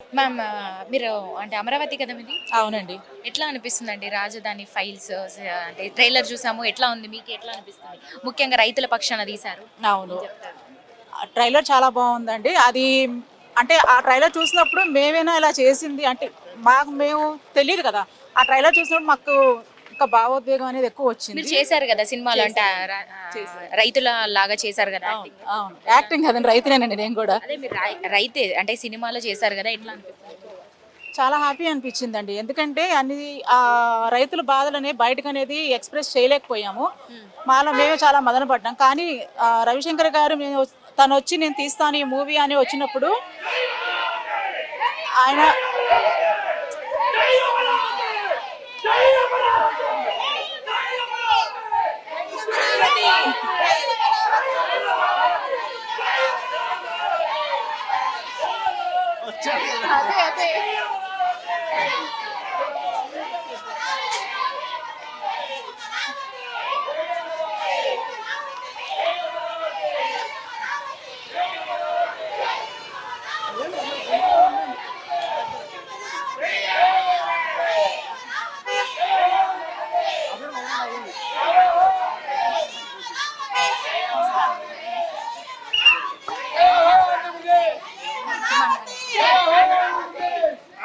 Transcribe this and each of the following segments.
Ma'am మీరు అంటే అమరావతి కదా మీది? అవునండి. ఎట్లా అనిపిస్తుందండి రాజధాని ఫైల్స్ అంటే ట్రైలర్ చూసాము. ఎట్లా ఉంది? మీకు ఎట్లా అనిపిస్తుంది? ముఖ్యంగా రైతుల పక్షాన తీశారు. ఏం అవును. చెప్తారు? ఆ ట్రైలర్ చాలా బావుందండి. అది అంటే ఆ ట్రైలర్ చూసినప్పుడు మేమేనా ఇలా చేసింది అంటే మేము తెలీదు కదా! ఆ ట్రైలర్ చూసినప్పుడు మాకు ఒక భావోద్వేగం అనేది మీరు ఎక్కువొచ్చింది. చేశారు కదా సినిమాలో అంటే చేశానండి. చేశాను. రైతుల లాగా చేశారు కదా అవును. యాక్టింగ్. అవును. ఎట్లా యాక్టింగ్ కాదండి రైతునేనండి నేను గూడా. అదే మీరు రైతే అంటే సినిమాలో చేశారు కదా ఎట్లా అనిపిస్తుంది? చాలా హ్యాపీ అనిపించిందండి. ఎందుకంటే రైతుల బాధలని బయటకనేది ఎక్స్‌ప్రెస్ చేయలేకపోయాము. మాలో మేమే చాలా మదన పడ్డాం. కానీ రవిశంకర్ గారు తనొచ్చి నేను తీస్తాను ఈ మూవీ అని వచ్చినప్పుడు ఆయన అదే అదే.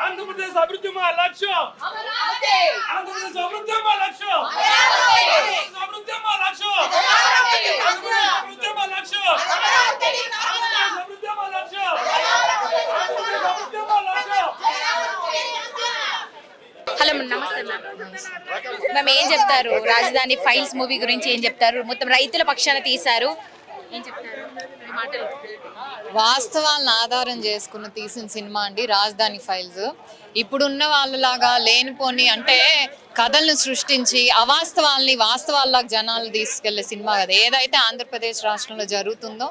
ఆంధ్రప్రదేశ్ అభివృద్ధి మా లక్ష్యం. ఆంధ్రప్రదేశ్ అభివృద్ధి మా లక్ష్యం. ఆంధ్రప్రదేశ్ అభివృద్ధి మా లక్ష్యం. ఆంధ్రప్రదేశ్ అభివృద్ధి మా లక్ష్యం. ఆంధ్రప్రదేశ్ అభివృద్ధి మా లక్ష్యం. ఆంధ్రప్రదేశ్ అభివృద్ధి మా లక్ష్యం. హలో నమస్తే మ్యామ్. మ్యామ్ ఏం చెప్తారు రాజధాని ఫైల్స్ మూవీ గురించి ఏం చెప్తారు? మొత్తం రైతుల పక్షాన తీశారు. ఏం చెప్తారు? మీ మాటలు. వాస్తవాలను ఆధారం చేసుకుని తీసిన సినిమా అండి రాజధాని ఫైల్స్. ఇప్పుడున్న వాళ్ళలాగా లేనిపోని అంటే కథలను సృష్టించి అవాస్తవాల్ని వాస్తవాల్లాగా జనాలు తీసుకెళ్లే సినిమా కదా. ఏదైతే ఆంధ్రప్రదేశ్ రాష్ట్రంలో జరుగుతుందో,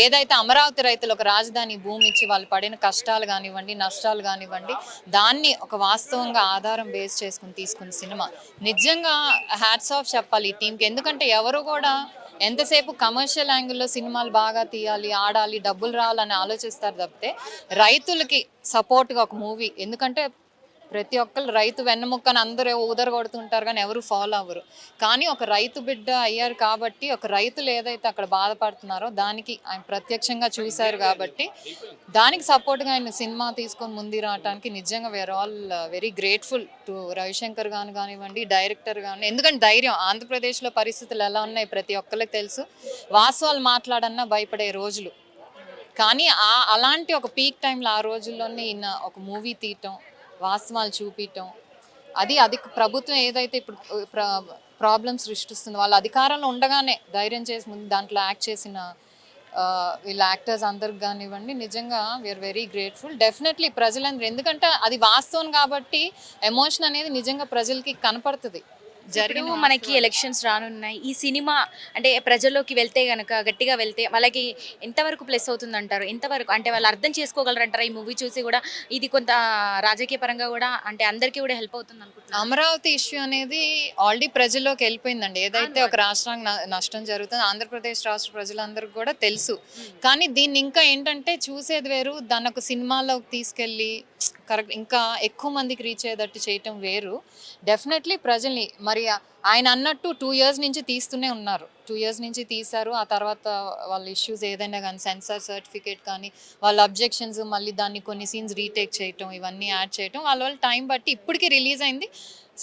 ఏదైతే అమరావతి రైతులు ఒక రాజధాని భూమి ఇచ్చి వాళ్ళు పడిన కష్టాలు కానివ్వండి, నష్టాలు కానివ్వండి, దాన్ని ఒక వాస్తవంగా ఆధారం బేస్ చేసుకుని తీసుకున్న సినిమా. నిజంగా హ్యాట్స్ ఆఫ్ చెప్పాలి ఈ టీంకి. ఎందుకంటే ఎవరు కూడా ఎంతసేపు కమర్షియల్ యాంగిల్లో సినిమాలు బాగా తీయాలి, ఆడాలి, డబ్బులు రావాలని ఆలోచిస్తారు తప్పితే రైతులకి సపోర్ట్గా ఒక మూవీ. ఎందుకంటే ప్రతి ఒక్కరు రైతు వెన్నముక్కని అందరూ ఊదర కొడుతుంటారు కానీ ఎవరు ఫాలో అవ్వరు. కానీ ఒక రైతు బిడ్డ అయ్యారు కాబట్టి, ఒక రైతులు ఏదైతే అక్కడ బాధపడుతున్నారో దానికి ఆయన ప్రత్యక్షంగా చూశారు కాబట్టి దానికి సపోర్ట్గా ఆయన సినిమా తీసుకొని ముందు రావడానికి నిజంగా we're all very grateful to Ravishankar గాను కానివ్వండి, డైరెక్టర్ కానీ. ఎందుకంటే ధైర్యం, ఆంధ్రప్రదేశ్లో పరిస్థితులు ఎలా ఉన్నాయి ప్రతి ఒక్కరికి తెలుసు. వాస్తవాలు మాట్లాడన్నా భయపడే రోజులు. కానీ అలాంటి ఒక పీక్ టైంలో ఆ రోజుల్లోనే ఈయన ఒక మూవీ తీయటం, వాస్తవాలు చూపించటం, అది ప్రభుత్వం ఏదైతే ఇప్పుడు ప్రాబ్లమ్స్ సృష్టిస్తుందో వాళ్ళ అధికారంలో ఉండగానే ధైర్యం చేసి ముందు దాంట్లో యాక్ట్ చేసిన వీళ్ళ యాక్టర్స్ అందరికి కానివ్వండి, నిజంగా వీఆర్ వెరీ గ్రేట్ఫుల్. డెఫినెట్లీ ప్రజలందరూ, ఎందుకంటే అది వాస్తవం కాబట్టి ఎమోషన్ అనేది నిజంగా ప్రజలకి కనపడుతుంది. ఇప్పుడు మనకి ఎలక్షన్స్ రానున్నాయి. ఈ సినిమా అంటే ప్రజల్లోకి వెళ్తే గనక గట్టిగా వెళ్తే వాళ్ళకి ఎంతవరకు ప్లస్ అవుతుంది అంటారు? ఎంతవరకు అంటే వాళ్ళు అర్థం చేసుకోగలరంటారా? ఈ మూవీ చూసి కూడా ఇది కొంత రాజకీయ పరంగా కూడా అంటే అందరికీ కూడా హెల్ప్ అవుతుంది అనుకుంటున్నాను. అమరావతి ఇష్యూ అనేది ఆల్రెడీ ప్రజల్లోకి వెళ్ళిపోయిందండి. ఏదైతే ఒక రాష్ట్రానికి నష్టం జరుగుతుందో ఆంధ్రప్రదేశ్ రాష్ట్ర ప్రజలందరికీ కూడా తెలుసు. కానీ దీన్ని ఇంకా ఏంటంటే చూసేది వేరు, దాన్ని ఒక సినిమాలోకి తీసుకెళ్ళి కరెక్ట్ ఇంకా ఎక్కువ మందికి రీచ్ అయ్యేటట్టు చేయటం వేరు. డెఫినెట్లీ ప్రజల్ని మరి ఆయన అన్నట్టు 2 years నుంచి తీస్తూనే ఉన్నారు. 2 years నుంచి తీశారు. ఆ తర్వాత వాళ్ళ ఇష్యూస్ ఏదైనా కానీ సెన్సార్ సర్టిఫికేట్ కానీ, వాళ్ళ అబ్జెక్షన్స్, మళ్ళీ దాన్ని కొన్ని సీన్స్ రీటేక్ చేయటం, ఇవన్నీ యాడ్ చేయటం వాళ్ళ టైం బట్టి ఇప్పటికీ రిలీజ్ అయింది.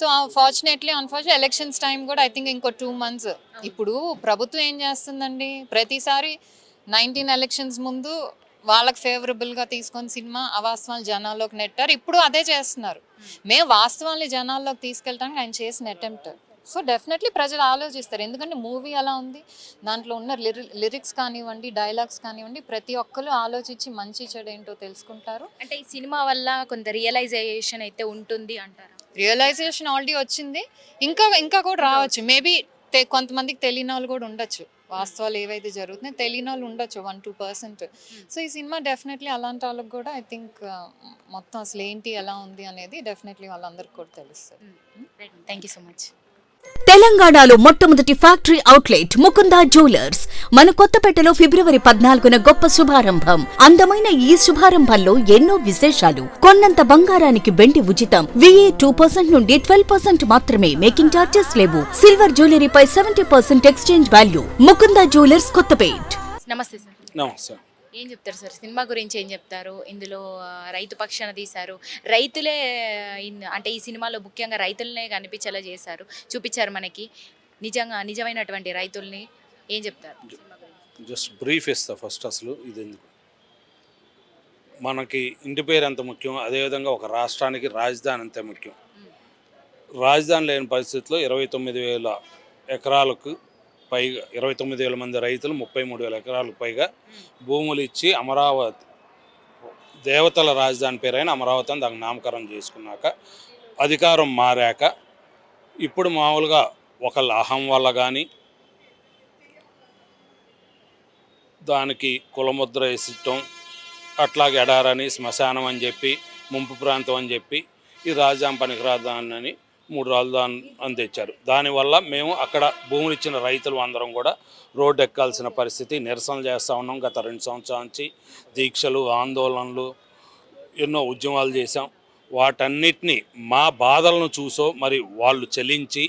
So fortunately unfortunately elections time కూడా ఐ థింక్ ఇంకో 2 months. ఇప్పుడు ప్రభుత్వం ఏం చేస్తుందండి, ప్రతిసారి 19 ఎలక్షన్స్ ముందు వాళ్ళకి ఫేవరబుల్గా తీసుకొని సినిమా అవాస్తవాలు జనాల్లోకి నెట్టారు. ఇప్పుడు అదే చేస్తున్నారు. మేము వాస్తవాల్ని జనాల్లోకి తీసుకెళ్ళడానికి ఆయన చేసిన అటెంప్ట్. సో డెఫినెట్లీ ప్రజలు ఆలోచిస్తారు. ఎందుకంటే మూవీ అలా ఉంది, దాంట్లో ఉన్న లిరిక్స్ కానివ్వండి, డైలాగ్స్ కానివ్వండి, ప్రతి ఒక్కరు ఆలోచించి మంచి చెడు ఏంటో తెలుసుకుంటారు. అంటే ఈ సినిమా వల్ల కొంత రియలైజేషన్ అయితే ఉంటుంది అంటారా? రియలైజేషన్ ఆల్రెడీ వచ్చింది, ఇంకా ఇంకా కూడా రావచ్చు. మేబీ కొంతమందికి తెలియని వాళ్ళు కూడా ఉండొచ్చు. వాస్తవాలు ఏవైతే జరుగుతున్నాయో తెలియని వాళ్ళు ఉండొచ్చు 1-2%. సో ఈ సినిమా డెఫినెట్లీ అలాంటి వాళ్ళకి కూడా ఐ థింక్ మొత్తం అసలు ఏంటి ఎలా ఉంది అనేది డెఫినెట్లీ వాళ్ళందరికీ కూడా తెలుస్తుంది. Thank you so much. తెలంగాణలో మొట్టమొదటి ఫ్యాక్టరీ అవుట్లెట్ ముకుందా జ్యువెలర్స్ మన కొత్తపేటలో ఫిబ్రవరి 14న గొప్ప శుభారంభం. అందమైన ఈ శుభారంభంలో ఎన్నో విశేషాలు. కొన్నంత బంగారానికి వెండి ఉచితం. VA 2% నుండి 12% మాత్రమే. మేకింగ్ చార్జెస్ లేవు. సిల్వర్ జ్యువెలరీపై 70% exchange value. Mukunda jewellers Kothapet. నమస్తే సార్. నమస్తే. ఏం చెప్తారు సార్ సినిమా గురించి? ఏం చెప్తారు? ఇందులో రైతు పక్షాన తీశారు, రైతులే అంటే ఈ సినిమాలో ముఖ్యంగా రైతులనే కనిపించేలా చేశారు, చూపించారు మనకి నిజమైనటువంటి రైతుల్ని. ఏం చెప్తారు? జస్ట్ బ్రీఫ్ ఇస్తా ఫస్ట్. అసలు ఇది ఎందుకు మనకి ఇంటి పేరు ఎంత ముఖ్యం, అదేవిధంగా ఒక రాష్ట్రానికి రాజధాని అంతే ముఖ్యం. రాజధాని లేని పరిస్థితుల్లో 29,000 ఎకరాలకు పైగా 29,000 మంది రైతులు 33,000 ఎకరాలకు పైగా భూములు ఇచ్చి అమరావతి దేవతల రాజధాని పేరైన అమరావతి అని దానికి నామకరణం చేసుకున్నాక అధికారం మారాక ఇప్పుడు మామూలుగా ఒకళ్ళ అహం వల్ల కానీ దానికి కులముద్ర వేసటం, అట్లాగే ఎడారని శ్మశానం అని చెప్పి ముంపు ప్రాంతం అని చెప్పి ఈ రాజధాని పనికిరాదానని 3 రాజధాని అని తెచ్చారు. దానివల్ల మేము అక్కడ భూములు ఇచ్చిన రైతులు అందరం కూడా రోడ్డు ఎక్కాల్సిన పరిస్థితి, నిరసనలు చేస్తూ ఉన్నాం. గత 2 సంవత్సరాల నుంచి దీక్షలు, ఆందోళనలు, ఎన్నో ఉద్యమాలు చేశాం. వాటన్నిటినీ మా బాధలను చూసో మరి వాళ్ళు చెల్లించి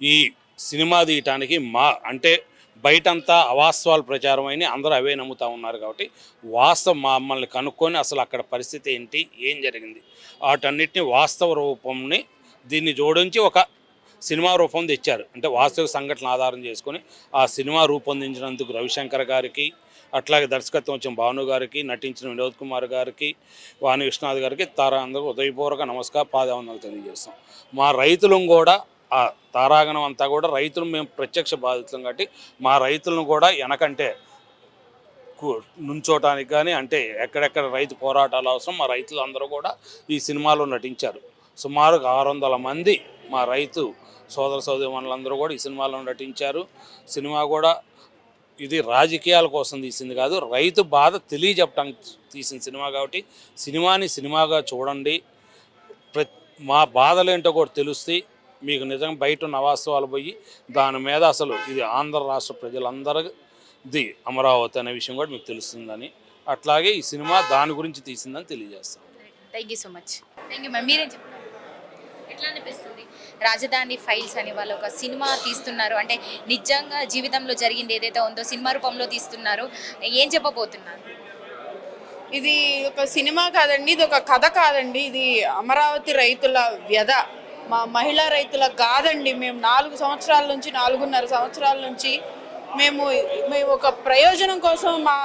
ఈ సినిమా తీయటానికి అంటే బయటంతా అవాస్తవాలు ప్రచారమైన అందరూ అవే నమ్ముతూ ఉన్నారు. కాబట్టి వాస్తవం మమ్మల్ని కనుక్కొని అసలు అక్కడ పరిస్థితి ఏంటి, ఏం జరిగింది, వాటన్నిటిని వాస్తవ రూపంని దీన్ని జోడించి ఒక సినిమా రూపం తెచ్చారు. అంటే వాస్తవ సంఘటన ఆధారం చేసుకొని ఆ సినిమా రూపొందించినందుకు రవిశంకర్ గారికి, అట్లాగే దర్శకత్వం వచ్చిన భాను గారికి, నటించిన వినోద్ కుమార్ గారికి, వాణి విశ్వనాథ్ గారికి అందరూ హృదయపూర్వక నమస్కార పాదవందనాలు తెలియజేస్తాం. మా రైతులను కూడా ఆ తారాగణం అంతా కూడా రైతులు మేము ప్రత్యక్ష బాధితులం కాబట్టి మా రైతులను కూడా వెనకంటే నుంచోటానికి కానీ అంటే ఎక్కడెక్కడ రైతు పోరాటాలు అవసరం మా రైతులు అందరూ కూడా ఈ సినిమాలో నటించారు. సుమారు 600 మంది మా రైతు సోదర సోదరీమణులందరూ కూడా ఈ సినిమాలో నటించారు. సినిమా కూడా ఇది రాజకీయాల కోసం తీసింది కాదు, రైతు బాధ తెలియజెప్పడానికి తీసిన సినిమా కాబట్టి సినిమాని సినిమాగా చూడండి. మా బాధలేంటో కూడా తెలుస్తాయి మీకు. నిజంగా బయట ఉన్న అవాస్తవాలు పోయి దాని మీద అసలు ఇది ఆంధ్ర రాష్ట్ర ప్రజలందరిది అమరావతి అనే విషయం కూడా మీకు తెలుస్తుందని, అట్లాగే ఈ సినిమా దాని గురించి తీసిందని తెలియజేస్తాం. Thank you so much. Thank you ma'am. మీరేం చెప్తారు? ఎట్లా అనిపిస్తుంది? రాజధాని ఫైల్స్ అని వాళ్ళు ఒక సినిమా తీస్తున్నారు, అంటే నిజంగా జీవితంలో జరిగింది ఏదైతే ఉందో సినిమా రూపంలో తీస్తున్నారు. ఏం చెప్పబోతున్నారు? ఇది ఒక సినిమా కాదండి, ఇది ఒక కథ కాదండి, ఇది అమరావతి రైతుల వ్యధ, మా మహిళా రైతుల కాదండి. మేము 4 సంవత్సరాల నుంచి 4.5 సంవత్సరాల నుంచి మేము ఒక ప్రయోజనం కోసం మా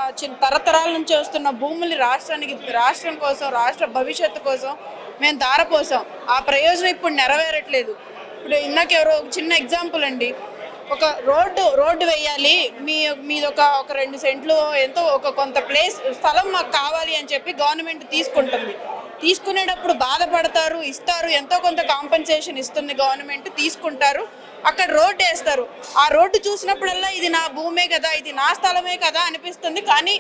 తరతరాల నుంచి వస్తున్న భూములు రాష్ట్రం కోసం, రాష్ట్ర భవిష్యత్తు కోసం మేము దారపోసాం. ఆ ప్రయోజనం ఇప్పుడు నెరవేరట్లేదు. ఇప్పుడు ఇందాక ఎవరో ఒక చిన్న ఎగ్జాంపుల్ అండి, ఒక రోడ్డు వేయాలి, మీదొక 2 సెంట్లు ఎంతో ఒక కొంత స్థలం మాకు కావాలి అని చెప్పి గవర్నమెంట్ తీసుకుంటుంది. తీసుకునేటప్పుడు బాధపడతారు, ఇస్తారు, ఎంతో కొంత కాంపెన్సేషన్ ఇస్తుంది గవర్నమెంట్, తీసుకుంటారు, అక్కడ రోడ్డు వేస్తారు. ఆ రోడ్డు చూసినప్పుడల్లా ఇది నా భూమే కదా, ఇది నా స్థలమే కదా అనిపిస్తుంది. కానీ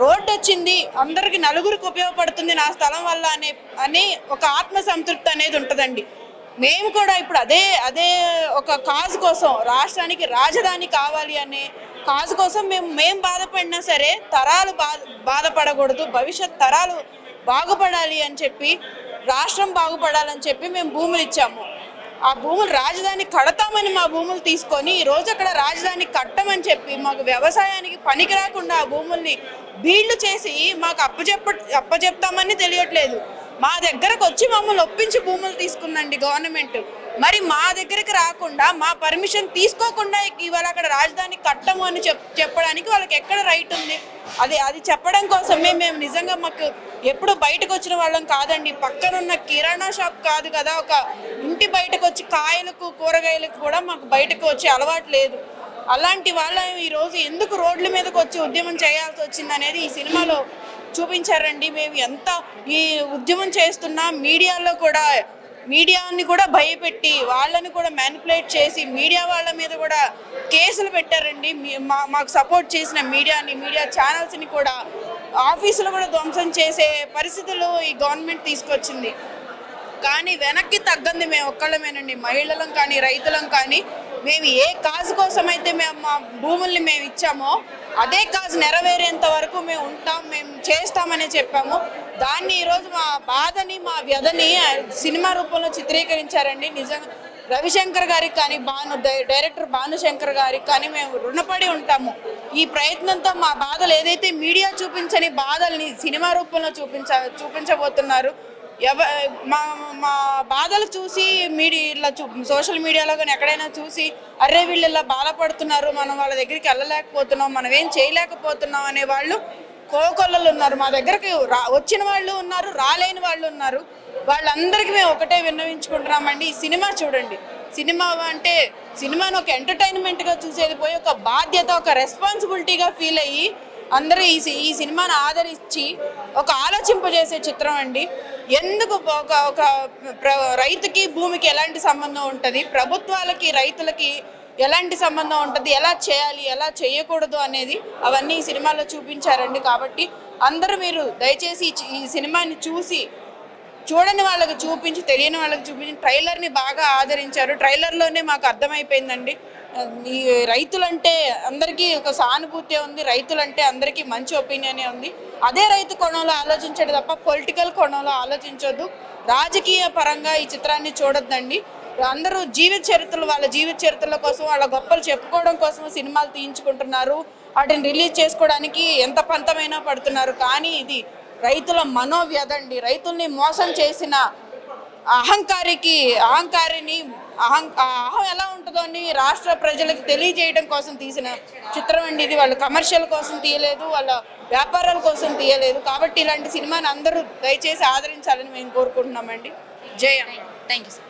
రోడ్డు వచ్చింది, అందరికి నలుగురికి ఉపయోగపడుతుంది నా స్థలం వల్ల అనే ఒక ఆత్మసంతృప్తి అనేది ఉంటుందండి. మేము కూడా ఇప్పుడు అదే ఒక కాజ్ కోసం, రాష్ట్రానికి రాజధాని కావాలి అనే కాజ్ కోసం మేము బాధపడినా సరే తరాలు బాధపడకూడదు, భవిష్యత్ తరాలు బాగుపడాలి అని చెప్పి, రాష్ట్రం బాగుపడాలని చెప్పి మేము భూములు ఇచ్చాము. ఆ భూములు రాజధాని కడతామని మా భూములు తీసుకొని ఈరోజు అక్కడ రాజధాని కట్టమని చెప్పి మాకు వ్యవసాయానికి పనికి రాకుండా ఆ భూముల్ని బీళ్లు చేసి మాకు అప్పచెప్తామని తెలియట్లేదు. మా దగ్గరకు వచ్చి మమ్మల్ని ఒప్పించి భూములు తీసుకుందండి గవర్నమెంట్. మరి మా దగ్గరికి రాకుండా, మా పర్మిషన్ తీసుకోకుండా ఇవాళ అక్కడ రాజధాని కట్టము అని చెప్పడానికి వాళ్ళకి ఎక్కడ రైట్ ఉంది? అది చెప్పడం కోసమే మేము నిజంగా మాకు ఎప్పుడు బయటకు వచ్చిన వాళ్ళం కాదండి. పక్కనున్న కిరాణా షాప్ కాదు కదా, ఒక ఇంటి బయటకు వచ్చి కాయలకు కూరగాయలకు కూడా మాకు బయటకు వచ్చే అలవాటు లేదు. అలాంటి వాళ్ళ ఈరోజు ఎందుకు రోడ్ల మీదకి వచ్చి ఉద్యమం చేయాల్సి వచ్చింది అనేది ఈ సినిమాలో చూపించారండి. మేము ఎంత ఈ ఉద్యమం చేస్తున్నా మీడియాని కూడా భయపెట్టి వాళ్ళని కూడా మ్యానిపులేట్ చేసి మీడియా వాళ్ళ మీద కూడా కేసులు పెట్టారండి. మాకు సపోర్ట్ చేసిన మీడియా ఛానల్స్ని కూడా ఆఫీసులు కూడా ధ్వంసం చేసే పరిస్థితులు ఈ గవర్నమెంట్ తీసుకొచ్చింది. కానీ వెనక్కి తగ్గంది మేము ఒక్కళ్ళమేనండి. మహిళలం కానీ రైతులం కానీ మేము ఏ కాజు కోసం అయితే మేము మా భూముల్ని మేము ఇచ్చామో అదే కాజు నెరవేరేంత వరకు మేము ఉంటాం, మేము చేస్తామని చెప్పాము. దాన్ని ఈరోజు మా బాధని మా వ్యధని సినిమా రూపంలో చిత్రీకరించారండి. నిజంగా రవిశంకర్ గారికి కానీ డైరెక్టర్ భానుశంకర్ గారికి కానీ మేము రుణపడి ఉంటాము. ఈ ప్రయత్నంతో మా బాధలు ఏదైతే మీడియా చూపించని బాధల్ని సినిమా రూపంలో చూపించబోతున్నారు. మా బాధలు చూసి మీడియా సోషల్ మీడియాలో కానీ ఎక్కడైనా చూసి అరే వీళ్ళు ఇలా బాధపడుతున్నారు, మనం వాళ్ళ దగ్గరికి వెళ్ళలేకపోతున్నాం, మనం ఏం చేయలేకపోతున్నాం అనే వాళ్ళు కోకొల్లలు ఉన్నారు. మా దగ్గరికి వచ్చిన వాళ్ళు ఉన్నారు, రాలేని వాళ్ళు ఉన్నారు. వాళ్ళందరికీ మేము ఒకటే విన్నవించుకుంటున్నామండి, ఈ సినిమా చూడండి. సినిమా అంటే సినిమాను ఒక ఎంటర్టైన్మెంట్గా చూసేది పోయి ఒక బాధ్యత, ఒక రెస్పాన్సిబిలిటీగా ఫీల్ అయ్యి అందరూ ఈ సినిమాను ఆదరించి ఒక ఆలోచింపజేసే చిత్రం అండి. ఎందుకు ఒక రైతుకి భూమికి ఎలాంటి సంబంధం ఉంటుంది, ప్రభుత్వాలకి రైతులకి ఎలాంటి సంబంధం ఉంటుంది, ఎలా చేయాలి ఎలా చేయకూడదు అనేది అవన్నీ ఈ సినిమాలో చూపించారండి. కాబట్టి అందరూ మీరు దయచేసి ఈ సినిమాని చూడని వాళ్ళకి చూపించి, తెలియని వాళ్ళకి చూపించి ట్రైలర్ని బాగా ఆదరించారు. ట్రైలర్లోనే మాకు అర్థమైపోయిందండి, ఈ రైతులంటే అందరికీ ఒక సానుభూతి ఉంది, రైతులంటే అందరికీ మంచి ఒపీనియనే ఉంది. అదే రైతు కోణంలో ఆలోచించడం తప్ప పొలిటికల్ కోణంలో ఆలోచించొద్దు. రాజకీయ పరంగా ఈ చిత్రాన్ని చూడొద్దండి. అందరూ వాళ్ళ జీవిత చరిత్రల కోసం, వాళ్ళ గొప్పలు చెప్పుకోవడం కోసం సినిమాలు తీయించుకుంటున్నారు. వాటిని రిలీజ్ చేసుకోవడానికి ఎంత పంతమైనా పడుతున్నారు. కానీ ఇది రైతుల మనోవ్యధండి. రైతుల్ని మోసం చేసిన అహంకారిని అహం ఎలా ఉంటుందో అని రాష్ట్ర ప్రజలకు తెలియజేయడం కోసం తీసిన చిత్రం అండి ఇది. వాళ్ళు కమర్షియల్ కోసం తీయలేదు, వాళ్ళ వ్యాపారాల కోసం తీయలేదు. కాబట్టి ఇలాంటి సినిమాని అందరూ దయచేసి ఆదరించాలని మేము కోరుకుంటున్నామండి. జయ. Thank you sir.